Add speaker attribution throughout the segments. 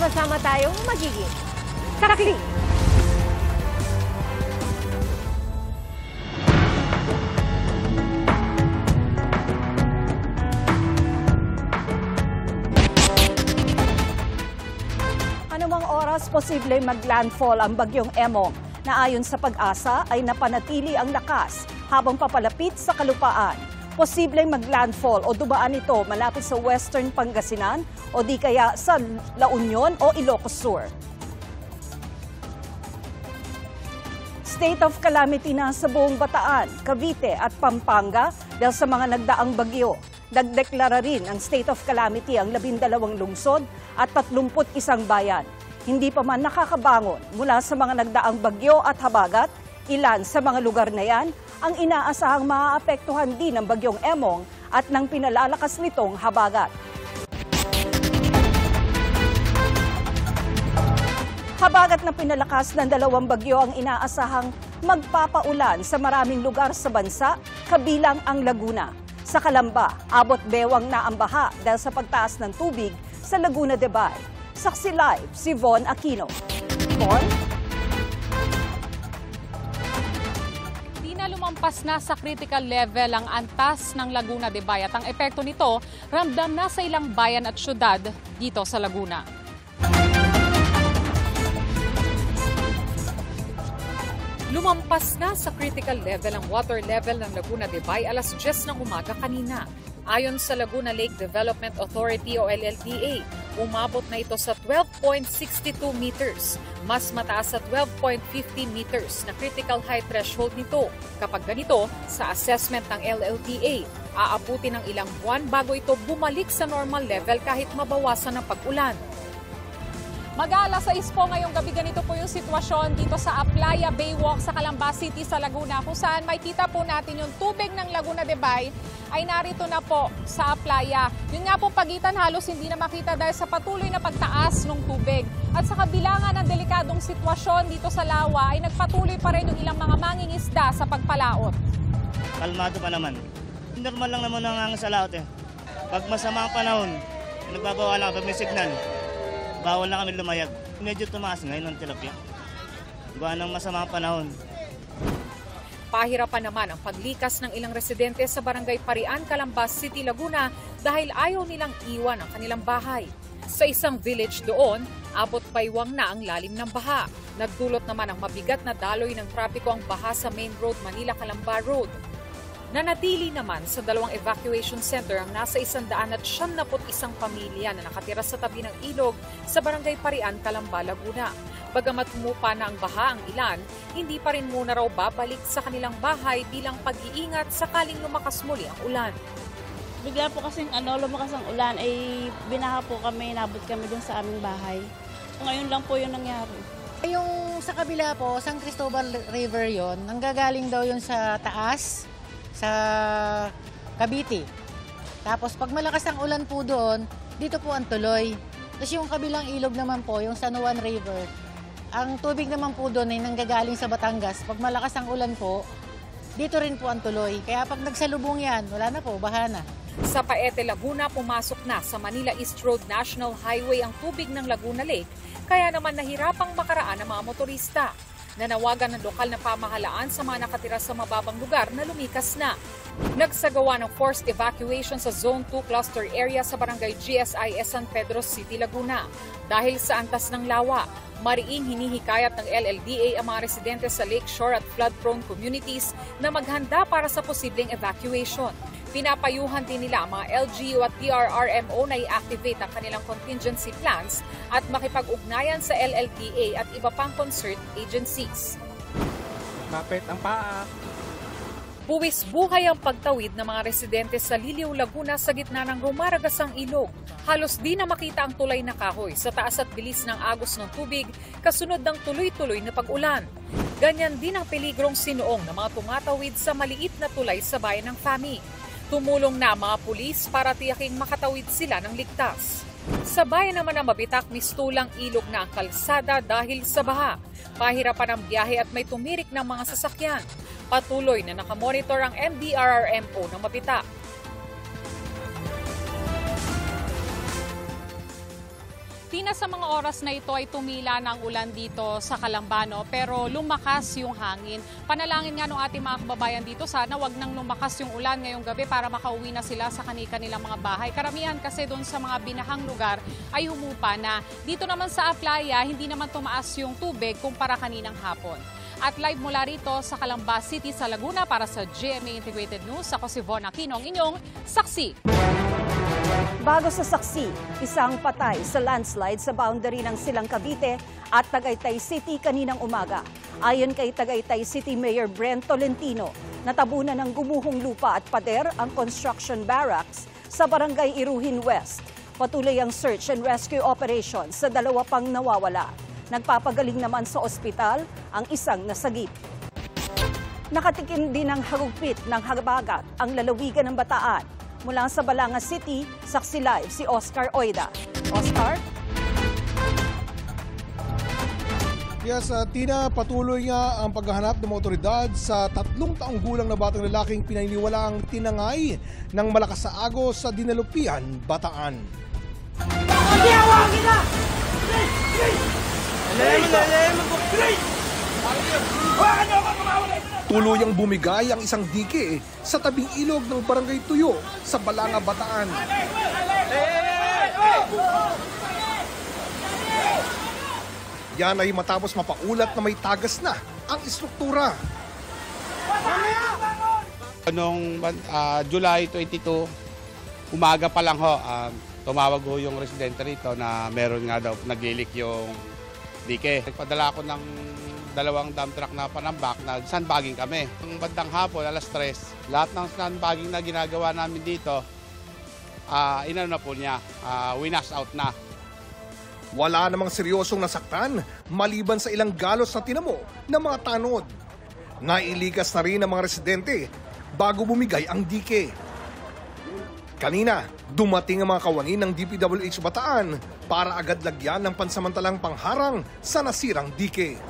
Speaker 1: Sama-sama tayong magiging karakli. Anumang oras posible mag-landfall ang bagyong Emong na ayon sa Pag-asa ay napanatili ang lakas habang papalapit sa kalupaan. Posibleng mag-landfall o dubaan ito malapit sa Western Pangasinan o di kaya sa La Union o Ilocos Sur. State of calamity na sa buong Bataan, Cavite at Pampanga dahil sa mga nagdaang bagyo. Nagdeklara rin ang state of calamity ang 12 lungsod at 31 bayan. Hindi pa man nakakabangon mula sa mga nagdaang bagyo at habagat, ilan sa mga lugar na yan ang inaasahang maaapektuhan din ng bagyong Emong at ng pinalalakas nitong habagat. Habagat na pinalakas ng dalawang bagyo ang inaasahang magpapaulan sa maraming lugar sa bansa, kabilang ang Laguna. Sa Calamba, abot bewang na ang baha dahil sa pagtaas ng tubig sa Laguna de Bay. Saksi live si Von Aquino. Von?
Speaker 2: Lumampas na sa critical level ang antas ng Laguna de Bay at ang epekto nito ramdam na sa ilang bayan at syudad dito sa Laguna. Lumampas na sa critical level ang water level ng Laguna de Bay alas 10 ng umaga kanina. Ayon sa Laguna Lake Development Authority o LLDA, umabot na ito sa 12.62 meters. Mas mataas sa 12.50 meters na critical high threshold nito. Kapag ganito, sa assessment ng LLDA, aabutin ng ilang buwan bago ito bumalik sa normal level kahit mabawasan ng pag-ulan. Mag-aalas 6 po ngayong gabi, ganito po yung sitwasyon dito sa Aplaya Baywalk sa Calamba City sa Laguna, kung saan makita po natin yung tubig ng Laguna de Bay ay narito na po sa Aplaya. Yun nga po pagitan halos hindi na makita dahil sa patuloy na pagtaas ng tubig. At sa kabila nga ng delikadong sitwasyon dito sa lawa ay nagpatuloy pa rin yung ilang mga mangingisda sa pagpalaot.
Speaker 3: Kalmado pa naman. Normal lang naman ang sa laot eh. Pag masama ang panahon, nagbabawa lang pag may signal. Bawal na kami lumayag. Medyo tumaas ngayon ang tilapia. Gawa ng masamang panahon.
Speaker 2: Pahirapan naman ang paglikas ng ilang residente sa Barangay Parian, Calamba City, Laguna dahil ayaw nilang iwan ang kanilang bahay. Sa isang village doon, abot paywang na ang lalim ng baha. Nagdulot naman ang mabigat na daloy ng trapiko ang baha sa Main Road, Manila-Calamba Road. Nanatili naman sa dalawang evacuation center ang nasa 171 pamilya na nakatira sa tabi ng ilog sa Barangay Parian, Calamba, Laguna. Bagamat humupa na ang baha ang ilan, hindi pa rin muna raw babalik sa kanilang bahay bilang pag-iingat sakaling lumakas muli ang ulan.
Speaker 4: Bigla po kasing lumakas ang ulan, ay binaha po kami, nabot kami dun sa aming bahay. So, ngayon lang po yung nangyari.
Speaker 5: Yung sa kabila po, San Cristobal River yon, nanggagaling daw yun sa taas, sa Cavite. Tapos pag malakas ang ulan po doon, dito po ang tuloy. Tapos yung kabilang ilog naman po, yung San Juan River, ang tubig naman po doon ay nanggagaling sa Batangas. Pag malakas ang ulan po, dito rin po ang tuloy. Kaya pag nagsalubong yan, wala na po, baha na.
Speaker 2: Sa Paete, Laguna, pumasok na sa Manila East Road National Highway ang tubig ng Laguna Lake, kaya naman nahirapang makaraan ang mga motorista. Nanawagan ng lokal na pamahalaan sa mga nakatira sa mababang lugar na lumikas na. Nagsagawa ng forced evacuation sa Zone 2 cluster area sa Barangay GSIS San Pedro City, Laguna. Dahil sa antas ng lawa, mariing hinihikayat ng LLDA ang mga residente sa lakeshore at flood-prone communities na maghanda para sa posibleng evacuation. Pinapayuhan din nila ang mga LGU at DRRMO na i-activate ang kanilang contingency plans at makipag-ugnayan sa LLDA at iba pang concerned agencies.
Speaker 6: Mapit ang paa.
Speaker 2: Buwis buhay ang pagtawid ng mga residente sa Liliw, Laguna sa gitna ng rumaragasang ilog. Halos di na makita ang tulay na kahoy sa taas at bilis ng agos ng tubig kasunod ng tuloy-tuloy na pag-ulan. Ganyan din ang peligrong sinuong ng mga tumatawid sa maliit na tulay sa bayan ng Fami. Tumulong na mga pulis para tiyaking makatawid sila ng ligtas. Sa bayan naman ng Mabitak, mistulang ilog na ang kalsada dahil sa baha. Pahirapan ang biyahe at may tumirik ng mga sasakyan. Patuloy na nakamonitor ang MDRRMO ng Mabitak. Tina, sa mga oras na ito ay tumila ng ulan dito sa Calambano pero lumakas yung hangin. Panalangin nga ng ating mga kababayan dito, sana wag nang lumakas yung ulan ngayong gabi para makauwi na sila sa kanilang mga bahay. Karamihan kasi doon sa mga binahang lugar ay humupa na. Dito naman sa Aplaya, hindi naman tumaas yung tubig kumpara kaninang hapon. At live mula rito sa Calamba City sa Laguna para sa GMA Integrated News, ako si Von Aquino, ang inyong saksi.
Speaker 1: Bago sa saksi, isang patay sa landslide sa boundary ng Silang Cavite at Tagaytay City kaninang umaga. Ayon kay Tagaytay City Mayor Brent Tolentino, natabunan ng gumuhong lupa at pader ang construction barracks sa Barangay Iruhin West. Patuloy ang search and rescue operation sa 2 pang nawawala. Nagpapagaling naman sa ospital ang isang nasagip. Nakatikim din ng hagupit ng habagat ang lalawigan ng Bataan. Mula sa Balanga City, saksi live si Oscar Oida. Oscar?
Speaker 7: Yes, Tina, patuloy nga ang paghahanap ng mga otoridad sa 3 taong gulang na batang lalaking pinaniniwalaang tinangay ng malakas na agos sa Dinalupian, Bataan. Tuluyang bumigay ang isang dike sa tabing ilog ng Barangay Tuyo sa Balanga, Bataan. Yan ay matapos mapaulat na may tagas na ang istruktura.
Speaker 6: Noong July 22, umaga pa lang ho, tumawag ho yung residente rito na meron nga daw naglilik yung dike. Nagpadala ako ng 2 dump truck na panambak, nag-sandbagging kami. Ang bandang hapon, alas 3, lahat ng sandbagging na ginagawa namin dito, inano na po niya, winas out na.
Speaker 7: Wala namang seryosong nasaktan maliban sa ilang galos na tinamo ng mga tanod. Nailikas na rin ang mga residente bago bumigay ang dike. Kanina, dumating ang mga kawani ng DPWH Bataan para agad lagyan ng pansamantalang pangharang sa nasirang dike.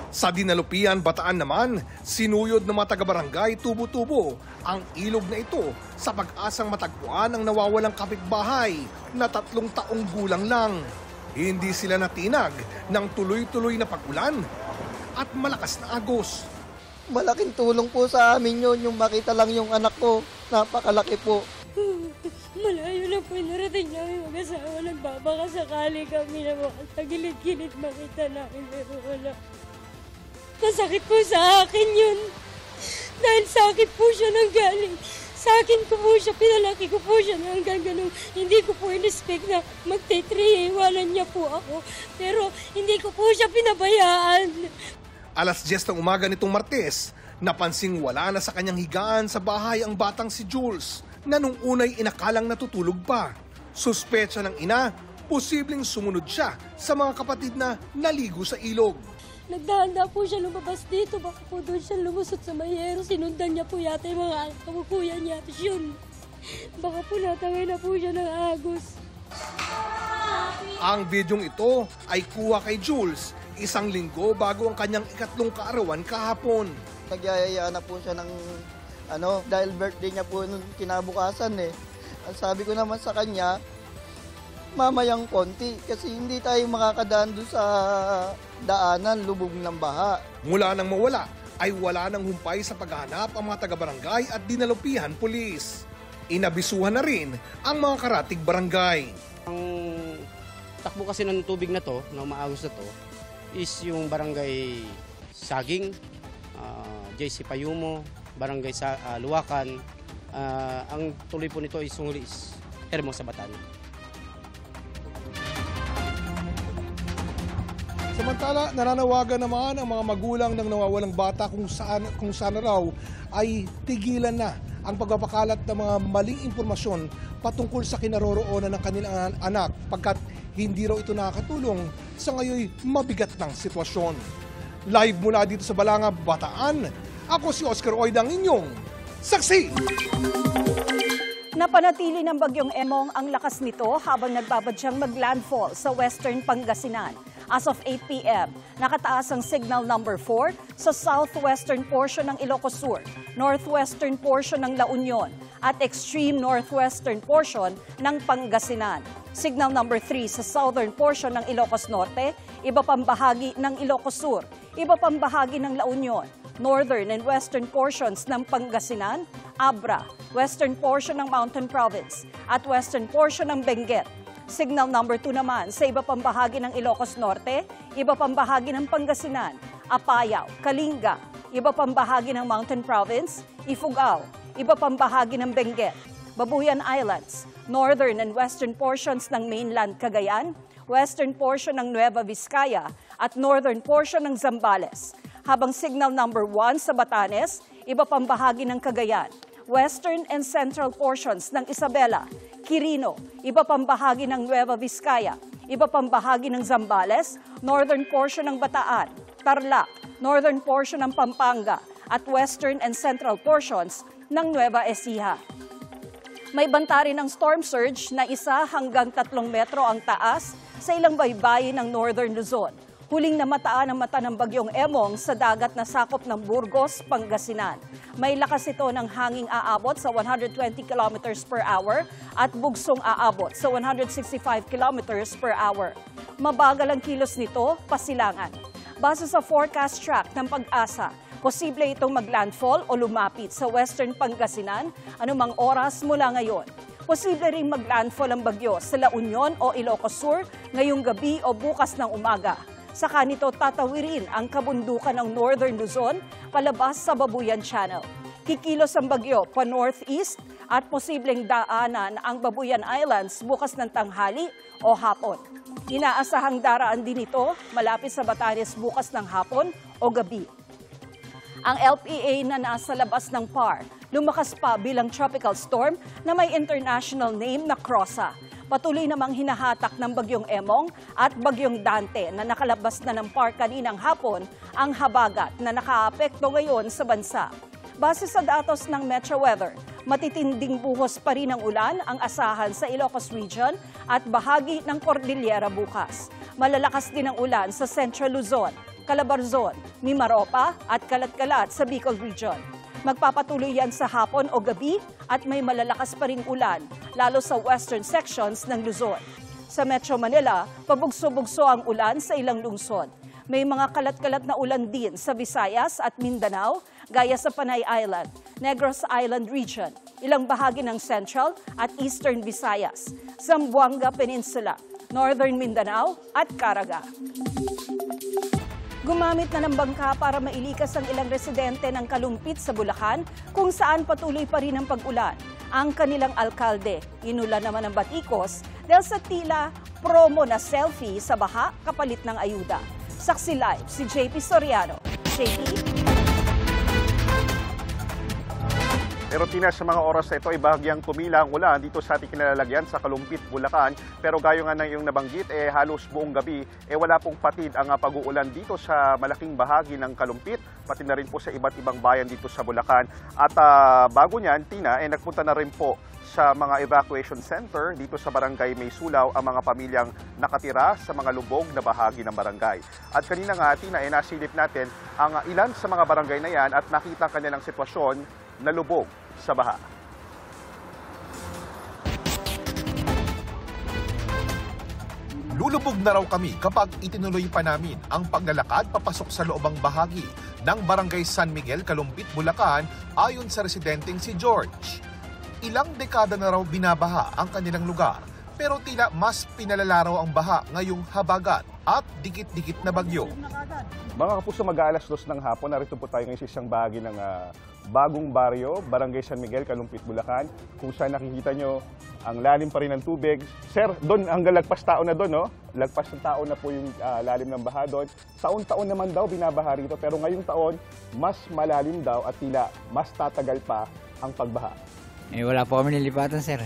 Speaker 7: Sa Dinalupian, Bataan naman, sinuyod ng mga taga-barangay tubo-tubo ang ilog na ito sa pag-asang matagpuan ang nawawalang kapitbahay na 3 taong gulang lang. Hindi sila natinag ng tuloy-tuloy na pag-ulan at malakas na agos.
Speaker 8: Malaking tulong po sa amin yun, yung makita lang yung anak ko. Napakalaki po.
Speaker 9: Malayo na po narating namin mag-asawa. Nagbabaka sakali kami na makatagilid-gilid makita namin pero wala. Masakit po sa akin yun. Dahil sa akin po siya nanggaling. Sa akin ko po siya, pinalaki ko po siya na hanggang ganun. Hindi ko po in-expect na magte-3, iwanan niya po ako. Pero hindi ko po siya pinabayaan.
Speaker 7: Alas 10 ng umaga nitong Martes, napansing wala na sa kanyang higaan sa bahay ang batang si Jules na nung unay inakalang natutulog pa. Suspecha ng ina, posibleng sumunod siya sa mga kapatid na naligo sa ilog.
Speaker 9: Nagdahanda po siya lumabas dito. Baka po doon siya lumusot sa mayero. Sinundan niya po yata yung mga kamukuya niya. Yun. Baka po natangay na po siya ng agos.
Speaker 7: Ang bidyong ito ay kuha kay Jules 1 linggo bago ang kanyang 3 kaarawan kahapon.
Speaker 8: Nagyayaya na po siya ng dahil birthday niya po nung kinabukasan eh. Ang sabi ko naman sa kanya, mamayang konti kasi hindi tayo makakadaan doon sa daanan, lubog ng baha.
Speaker 7: Mula nang mawala ay wala nang humpay sa paghahanap ang mga taga-barangay at Dinalupihan Police. Inabisuhan na rin ang mga karatig barangay.
Speaker 10: Ang takbo kasi ng tubig na to, na umaagos na to, is yung barangay Saging, JC Payumo, barangay Luwakan. Ang tuloy po nito is Hermosa Bataan.
Speaker 7: Samantala, nananawagan naman ang mga magulang ng nawawalang bata kung saan raw ay tigilan na ang pagpapakalat ng mga maling impormasyon patungkol sa kinaroroonan ng kanilang anak pagkat hindi raw ito nakakatulong sa ngayon mabigat ng sitwasyon. Live mula dito sa Balanga, Bataan, ako si Oscar Oida, ang inyong saksi!
Speaker 1: Napanatili ng bagyong Emong ang lakas nito habang nagbabadyang mag-landfall sa western Pangasinan. As of 8 p.m., nakataas ang signal number 4 sa southwestern portion ng Ilocos Sur, northwestern portion ng La Union, at extreme northwestern portion ng Pangasinan. Signal number 3 sa southern portion ng Ilocos Norte, iba pang bahagi ng Ilocos Sur, iba pang bahagi ng La Union, northern and western portions ng Pangasinan, Abra, western portion ng Mountain Province, at western portion ng Benguet. Signal number 2 naman sa iba pang bahagi ng Ilocos Norte, iba pang bahagi ng Pangasinan, Apayao, Kalinga, iba pang bahagi ng Mountain Province, Ifugao, iba pang bahagi ng Benguet, Babuyan Islands, northern and western portions ng mainland Cagayan, western portion ng Nueva Vizcaya, at northern portion ng Zambales. Habang signal number 1 sa Batanes, iba pang bahagi ng Cagayan, western and central portions ng Isabela, Quirino, iba pang bahagi ng Nueva Vizcaya, iba pang bahagi ng Zambales, northern portion ng Bataan, Tarlac, northern portion ng Pampanga, at western and central portions ng Nueva Ecija. May banta rin ng storm surge na 1 hanggang 3 metro ang taas sa ilang baybayin ng northern Luzon. Huling namataan ang mata ng bagyong Emong sa dagat na sakop ng Burgos, Pangasinan. May lakas ito ng hanging aabot sa 120 km per hour at bugsong aabot sa 165 km per hour. Mabagal ang kilos nito, pasilangan. Base sa forecast track ng Pag-asa, posible itong maglandfall o lumapit sa western Pangasinan anumang oras mula ngayon. Posible ring maglandfall ang bagyo sa La Union o Ilocos Sur ngayong gabi o bukas ng umaga. Saka nito tatawirin ang kabundukan ng northern Luzon palabas sa Babuyan Channel. Kikilos ang bagyo pa northeast at posibleng daanan ang Babuyan Islands bukas ng tanghali o hapon. Inaasahang daraan din ito malapit sa Batanes bukas ng hapon o gabi. Ang LPA na nasa labas ng PAR, lumakas pa bilang tropical storm na may international name na Crossa. Patuloy namang hinahatak ng bagyong Emong at bagyong Dante na nakalabas na ng PAR kaninang hapon ang habagat na nakaapekto ngayon sa bansa. Base sa datos ng Metro Weather, matitinding buhos pa rin ang ulan ang asahan sa Ilocos Region at bahagi ng Cordillera bukas. Malalakas din ang ulan sa Central Luzon, Calabarzon, Mimaropa at Kalat-Kalat sa Bicol Region. Magpapatuloy yan sa hapon o gabi at may malalakas pa ring ulan, lalo sa western sections ng Luzon. Sa Metro Manila, pabugso-bugso ang ulan sa ilang lungsod. May mga kalat-kalat na ulan din sa Visayas at Mindanao, gaya sa Panay Island, Negros Island Region, ilang bahagi ng Central at Eastern Visayas, Zamboanga Peninsula, Northern Mindanao at Caraga. Gumamit na ng bangka para mailikas ang ilang residente ng Kalumpit sa Bulacan kung saan patuloy pa rin ang pag-ulan. Ang kanilang alkalde, inulan naman ng batikos dahil sa tila promo na selfie sa baha kapalit ng ayuda. Saksi live si JP Soriano. JP?
Speaker 11: Pero Tina, sa mga oras na ito ay bahagyang tumila ang ulan dito sa ating kinalalagyan sa Kalumpit, Bulacan. Pero gaya nga ng iyong nabanggit, halos buong gabi wala pong patid ang pag-uulan dito sa malaking bahagi ng Kalumpit, pati na rin po sa iba't ibang bayan dito sa Bulacan. At bago niyan, Tina, nagpunta na rin po sa mga evacuation center dito sa barangay May Sulaw ang mga pamilyang nakatira sa mga lubog na bahagi ng barangay. At kanina nga, Tina, nasilip natin ang ilan sa mga barangay na yan at nakita ang kanilang sitwasyon na lubog sa baha.
Speaker 12: Lulubog na raw kami kapag itinuloy pa namin ang paglalakad papasok sa loobang bahagi ng Barangay San Miguel, Kalumpit, Bulacan ayon sa residenteng si George. Ilang dekada na raw binabaha ang kanilang lugar pero tila mas pinalala raw ang baha ngayong habagat at dikit-dikit na bagyo.
Speaker 11: Mga kapuso, mag-aalas 2 ng hapon, narito po tayo ngayon sa isang bahagi ng bagong baryo, Barangay San Miguel, Kalumpit, Bulacan, kung saan nakikita nyo ang lalim pa rin ng tubig. Sir, doon hanggang lagpas tao na doon, no? Lagpas ng tao na po yung lalim ng baha doon. Taon-taon naman daw binabaha rito, pero ngayong taon, mas malalim daw at tila mas tatagal pa ang pagbaha.
Speaker 13: Wala po kami nilipatan, sir.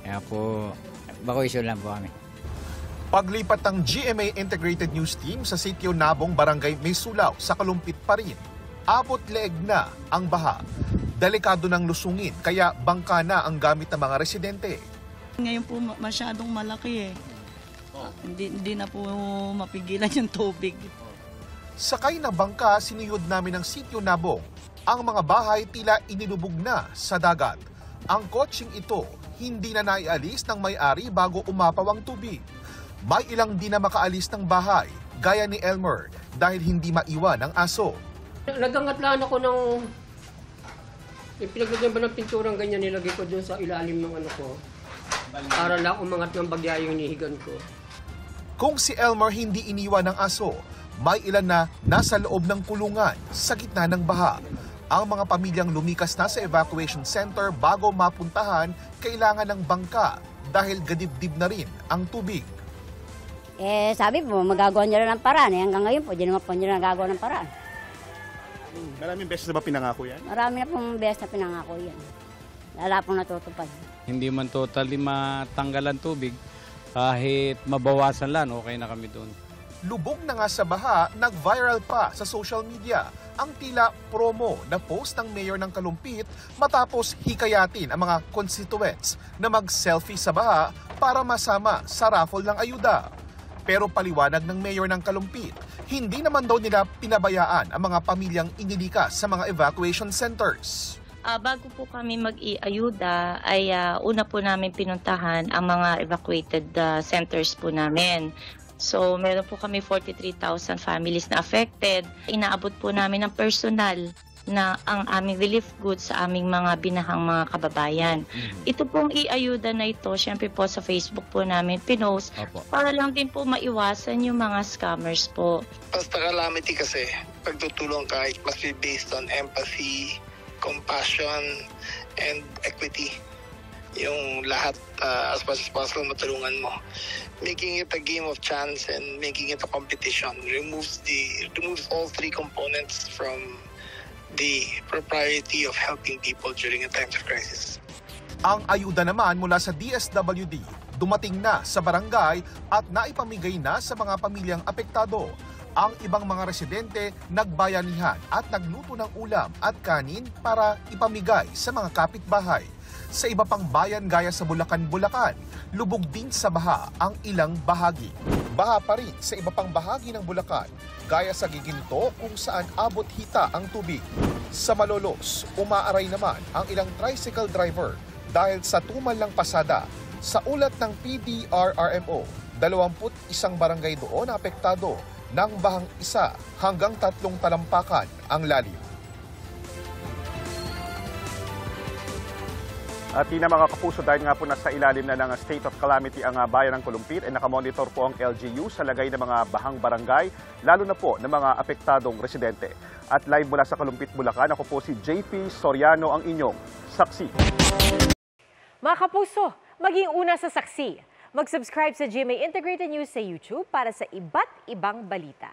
Speaker 13: Kaya po, evacuation lang po kami.
Speaker 12: Paglipat ng GMA Integrated News Team sa sitio Nabong, Barangay May Sulaw sa Kalumpit pa rin, abot leeg na ang baha. Delikado ng lusungin kaya bangka na ang gamit ng mga residente.
Speaker 4: Ngayon po masyadong malaki Hindi na po mapigilan yung tubig.
Speaker 12: Sakay na bangka, sinuyod namin ng sitio Nabong. Ang mga bahay tila inilubog na sa dagat. Ang kotseng ito, hindi na naialis ng may-ari bago umapaw ang tubig. May ilang di na makaalis ng bahay, gaya ni Elmer, dahil hindi maiwan ang aso.
Speaker 14: Nagangatlaan ako ng pinaglagyan ba ng pinturang ganyan, nilagay ko doon sa ilalim ng ano ko para lang umangat ng bagya yung inihigan ko.
Speaker 12: Kung si Elmer hindi iniwan ng aso, may ilan na nasa loob ng kulungan sa gitna ng baha. Ang mga pamilyang lumikas na sa evacuation center bago mapuntahan, kailangan ng bangka dahil gadibdib na rin ang tubig.
Speaker 15: Sabi po, magagawa nyo rin ng paraan. Hanggang ngayon po, di naman po nyo nagagawa ng paraan.
Speaker 11: Maraming beses na ba pinangako yan?
Speaker 15: Marami na pong beses na pinangako yan. Lala pong natutupad.
Speaker 16: Hindi man totally matanggal ang tubig, kahit mabawasan lang, okay na kami doon.
Speaker 12: Lubog na nga sa baha, nag-viral pa sa social media ang tila promo na post ng mayor ng Kalumpit matapos hikayatin ang mga constituents na mag-selfie sa baha para masama sa raffle ng ayuda. Pero paliwanag ng mayor ng Kalumpit, hindi naman daw nila pinabayaan ang mga pamilyang inilikas sa mga evacuation centers.
Speaker 17: Bago po kami mag-iayuda ay una po namin pinuntahan ang mga evacuated centers po namin. So meron po kami 43,000 families na affected. Inaabot po namin ng personal na ang aming relief goods sa aming mga binahang mga kababayan. Ito pong iayuda na ito, syempre po sa Facebook po namin pinost para lang din po maiwasan yung mga scammers po.
Speaker 18: Basta calamity kasi, pagtutulong ka, it must be based on empathy, compassion, and equity. Yung lahat, as much as possible, matulungan mo. Making it a game of chance and making it a competition removes all three components from the propriety of helping people during a time of crisis.
Speaker 12: Ang ayuda naman mula sa DSWD dumating na sa barangay at naipamigay na sa mga pamilyang apektado. Ang ibang mga residente nagbayanihan at nagluto ng ulam at kanin para ipamigay sa mga kapitbahay. Sa iba pang bayan gaya sa Bulacan, lubog din sa baha ang ilang bahagi. Baha pa rin sa iba pang bahagi ng Bulacan, gaya sa Giginto kung saan abot hita ang tubig. Sa Malolos, umaaray naman ang ilang tricycle driver dahil sa tumal ng pasada. Sa ulat ng PDRRMO, 21 barangay doon apektado ng bahang 1 hanggang 3 talampakan ang lalim.
Speaker 11: At yun mga kapuso, dahil nga po nasa ilalim na ng state of calamity ang bayan ng Kalumpit, ay nakamonitor po ang LGU sa lagay ng mga bahang barangay, lalo na po ng mga apektadong residente. At live mula sa Kalumpit, Bulacan, ako po si JP Soriano, ang inyong saksi.
Speaker 19: Mga kapuso, maging una sa saksi. Mag-subscribe sa GMA Integrated News sa YouTube para sa iba't ibang balita.